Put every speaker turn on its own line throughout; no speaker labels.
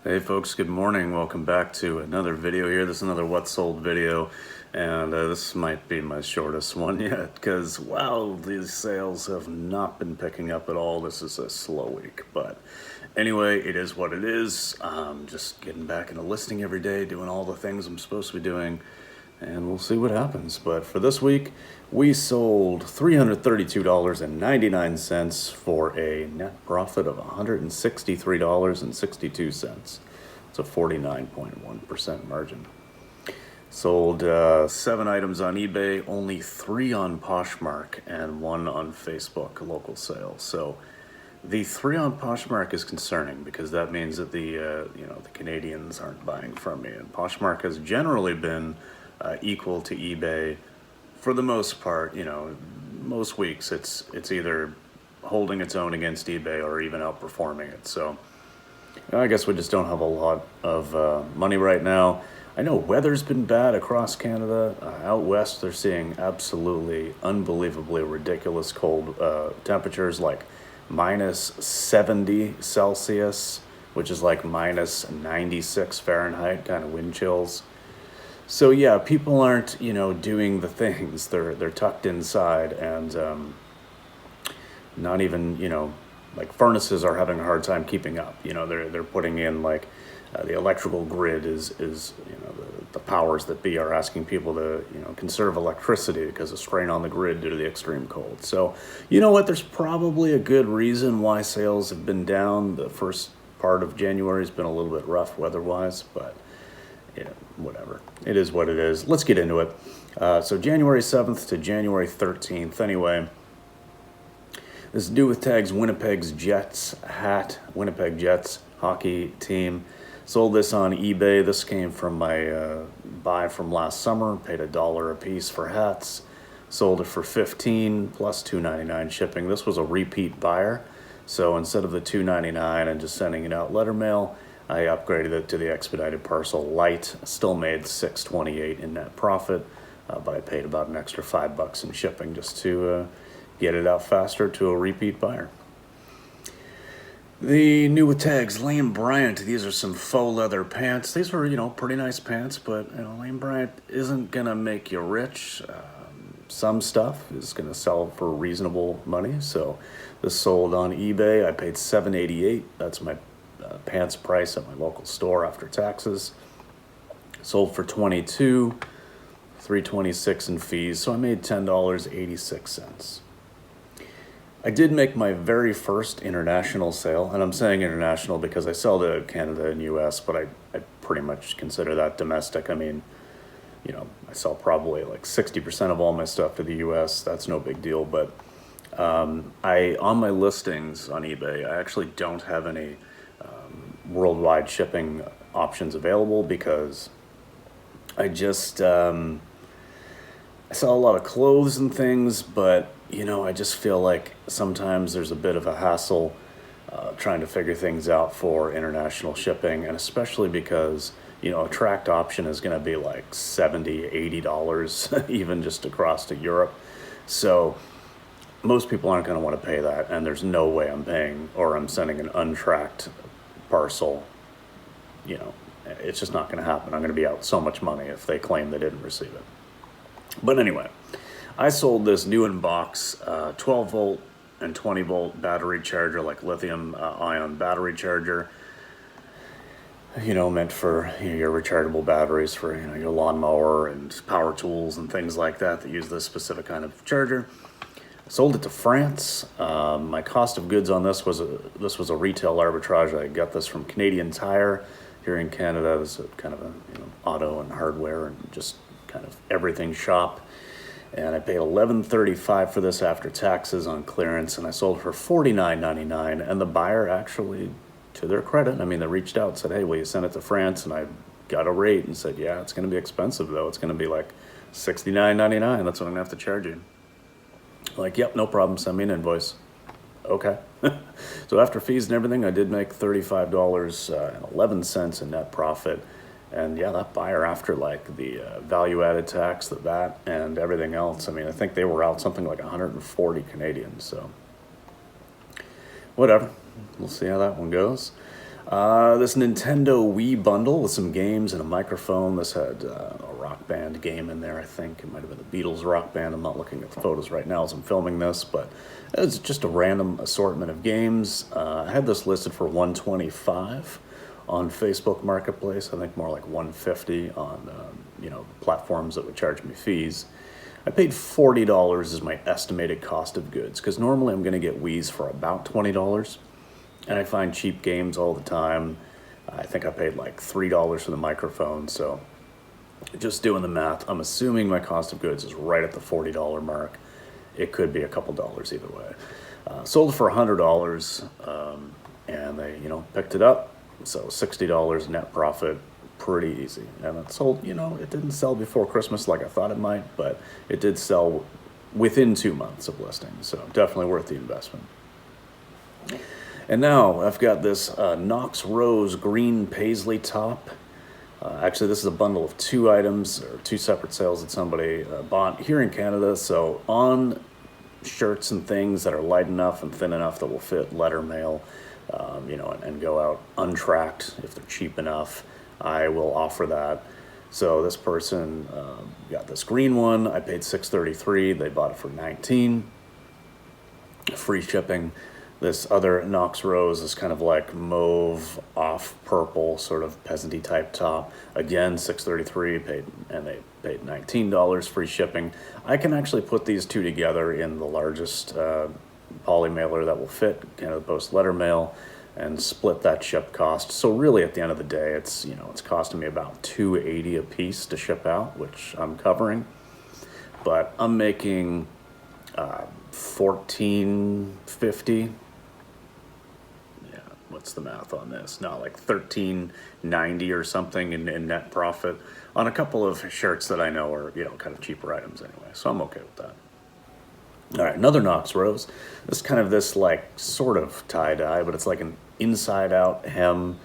Hey folks, good morning. Welcome back to another video here. This is another What Sold video, and this might be my shortest one yet because, wow, these sales have not been picking up at all. This is a slow week, but anyway, it is what it is. Just getting back into listing every day, doing all the things I'm supposed to be doing, and we'll see what happens. But for this week, we sold $332.99 for a net profit of $163.62. It's a 49.1% margin. Sold 7 items on eBay, only 3 on Poshmark, and 1 on Facebook, local sales. So the 3 on Poshmark is concerning because that means that the Canadians aren't buying from me. And Poshmark has generally been equal to eBay for the most part. Most weeks it's either holding its own against eBay or even outperforming it. So I guess we just don't have a lot of money right now. I know weather's been bad across Canada. Out west, they're seeing absolutely unbelievably ridiculous cold temperatures, like minus 70 Celsius, which is like minus 96 Fahrenheit, kind of wind chills. So yeah, people aren't, doing the things. They're tucked inside, and not even, like furnaces are having a hard time keeping up. They're putting in like the electrical grid is the powers that be are asking people to conserve electricity because of strain on the grid due to the extreme cold. So you know what? There's probably a good reason why sales have been down. The first part of January has been a little bit rough weather-wise, but whatever. It is what it is. Let's get into it. So January 7th to January 13th. Anyway, this is due with tags Winnipeg Jets Hat, Winnipeg Jets hockey team. Sold this on eBay. This came from my buy from last summer. Paid $1 a piece for hats. Sold it for $15 plus $2.99 shipping. This was a repeat buyer. So instead of the $2.99 and just sending it out letter mail, I upgraded it to the expedited parcel light. Still made $6.28 in net profit, but I paid about an extra $5 in shipping just to get it out faster to a repeat buyer. The new with tags, Lan Bryant. These are some faux leather pants. These were, pretty nice pants, but Lan Bryant isn't gonna make you rich. Some stuff is gonna sell for reasonable money. So this sold on eBay. I paid $7.88. That's my pants price at my local store after taxes. Sold for $22, $3.26 in fees, so I made $10.86. I did make my very first international sale, and I'm saying international because I sell to Canada and US, but I pretty much consider that domestic. I mean, I sell probably like 60% of all my stuff to the US. That's no big deal, but on my listings on eBay, I actually don't have any worldwide shipping options available because I just I sell a lot of clothes and things, but I just feel like sometimes there's a bit of a hassle trying to figure things out for international shipping, and especially because a tracked option is going to be like $70, $80 even just across to Europe. So most people aren't going to want to pay that, and there's no way I'm paying or I'm sending an untracked parcel. It's just not going to happen. I'm going to be out so much money if they claim they didn't receive it. But anyway, I sold this new in box 12 volt and 20 volt battery charger, like lithium ion battery charger, meant for your rechargeable batteries for your lawnmower and power tools and things like that use this specific kind of charger. Sold it to France. My cost of goods on this was a retail arbitrage. I got this from Canadian Tire here in Canada. This is kind of a auto and hardware and just kind of everything shop. And I paid $11.35 for this after taxes on clearance, and I sold for $49.99. And the buyer actually, to their credit, they reached out and said, "Hey, will you send it to France?" And I got a rate and said, "Yeah, it's going to be expensive though. It's going to be like $69.99. That's what I'm going to have to charge you." Like, yep, no problem, send me an invoice. Okay. So after fees and everything, I did make $35.11 in net profit. And yeah, that buyer, after like the value-added tax, the VAT, and everything else, I think they were out something like 140 Canadian. So whatever, we'll see how that one goes. This Nintendo Wii Bundle with some games and a microphone. This had a Rock Band game in there, I think. It might have been the Beatles Rock Band. I'm not looking at the photos right now as I'm filming this, but it's just a random assortment of games. I had this listed for $125 on Facebook Marketplace. I think more like $150 on platforms that would charge me fees. I paid $40 as my estimated cost of goods, because normally I'm going to get Wii's for about $20, and I find cheap games all the time. I think I paid like $3 for the microphone, so just doing the math, I'm assuming my cost of goods is right at the $40 mark. It could be a couple dollars either way. Sold it for $100, and they, picked it up. So $60 net profit, pretty easy. And it sold, it didn't sell before Christmas like I thought it might, but it did sell within 2 months of listing. So definitely worth the investment. And now I've got this Knox Rose green Paisley top. Actually, this is a bundle of 2 items, or 2 separate sales that somebody bought here in Canada. So on shirts and things that are light enough and thin enough that will fit letter mail, and go out untracked if they're cheap enough, I will offer that. So this person got this green one. I paid $6.33. They bought it for $19. Free shipping. This other Knox Rose is kind of like mauve off purple, sort of peasanty type top. Again, $6.33 and they paid $19 free shipping. I can actually put these 2 together in the largest poly mailer that will fit Canada Post letter mail and split that ship cost. So really at the end of the day, it's costing me about $2.80 a piece to ship out, which I'm covering. But I'm making $14.50. What's the math on this? No, like $13.90 or something in net profit on a couple of shirts that I know are, kind of cheaper items anyway. So I'm okay with that. All right, another Knox Rose. This is kind of this like sort of tie-dye, but it's like an inside-out hem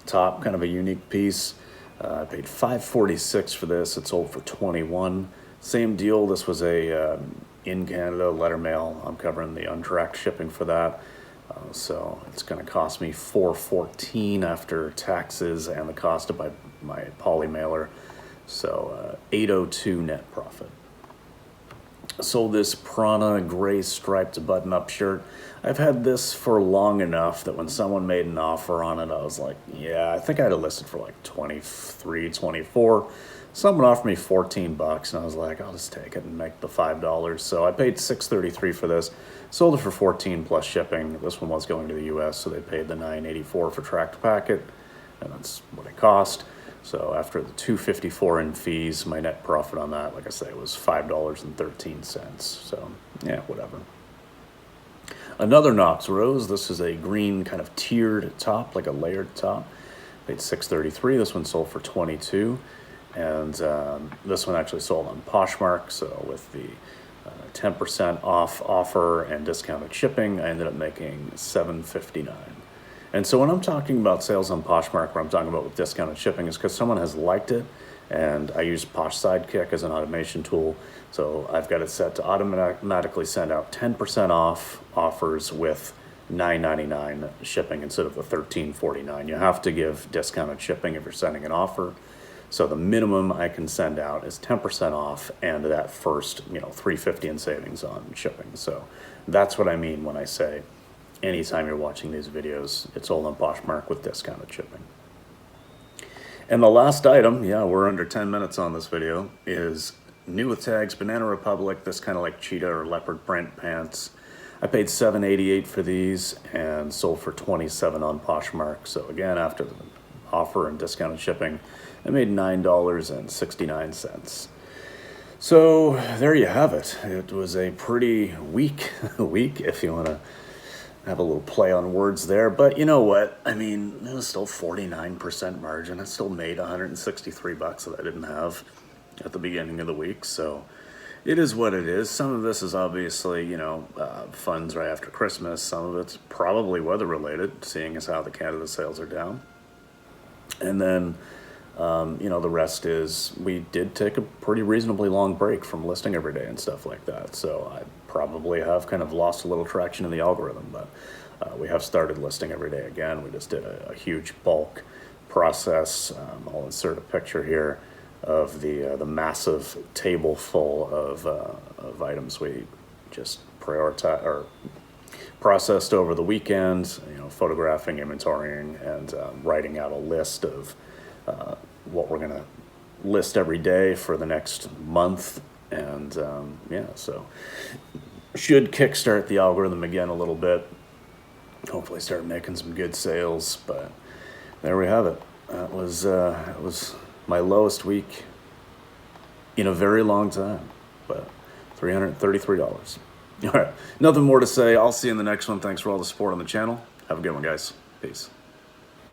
top, kind of a unique piece. I paid $5.46 for this. It sold for $21. Same deal. This was a in Canada letter mail. I'm covering the untracked shipping for that. So it's going to cost me $4.14 after taxes and the cost of my poly mailer. So $8.02 net profit. Sold this Prana gray striped button-up shirt. I've had this for long enough that when someone made an offer on it, I was like, yeah, I think I had it listed for like $23, $24. Someone offered me $14, and I was like, I'll just take it and make the $5. So I paid $6.33 for this. Sold it for $14 plus shipping. This one was going to the U.S., so they paid the $9.84 for tracked packet, and that's what it cost. So after the $2.54 in fees, my net profit on that, like I say, was $5.13. So yeah, whatever. Another Knox Rose. This is a green kind of tiered top, like a layered top. Paid $6.33. This one sold for $22. And this one actually sold on Poshmark, so with the 10% off offer and discounted shipping, I ended up making $7.59. And so when I'm talking about sales on Poshmark, where I'm talking about with discounted shipping, is because someone has liked it, and I use Posh Sidekick as an automation tool. So I've got it set to automatically send out 10% off offers with $9.99 shipping instead of the $13.49. You have to give discounted shipping if you're sending an offer. So the minimum I can send out is 10% off and that first, $3.50 in savings on shipping. So that's what I mean when I say anytime you're watching these videos, it's all on Poshmark with discounted shipping. And the last item, we're under 10 minutes on this video, is new with tags, Banana Republic, this kind of like cheetah or leopard print pants. I paid $7.88 for these and sold for $27 on Poshmark. So again, after the offer and discounted shipping, I made $9.69. So there you have it. It was a pretty weak week, if you want to have a little play on words there. But you know what? I mean, it was still 49% margin. I still made $163 that I didn't have at the beginning of the week. So it is what it is. Some of this is obviously, funds right after Christmas. Some of it's probably weather related, seeing as how the Canada sales are down. And then, the rest is we did take a pretty reasonably long break from listing every day and stuff like that. So I probably have kind of lost a little traction in the algorithm, but We have started listing every day again. We just did a huge bulk process. I'll insert a picture here of the massive table full of items we just processed over the weekend, photographing, inventorying, and writing out a list of what we're gonna list every day for the next month. And yeah, so should kickstart the algorithm again a little bit. Hopefully start making some good sales. But there we have it. That was my lowest week in a very long time, but $333. All right, nothing more to say. I'll see you in the next one. Thanks for all the support on the channel. Have a good one, guys. Peace.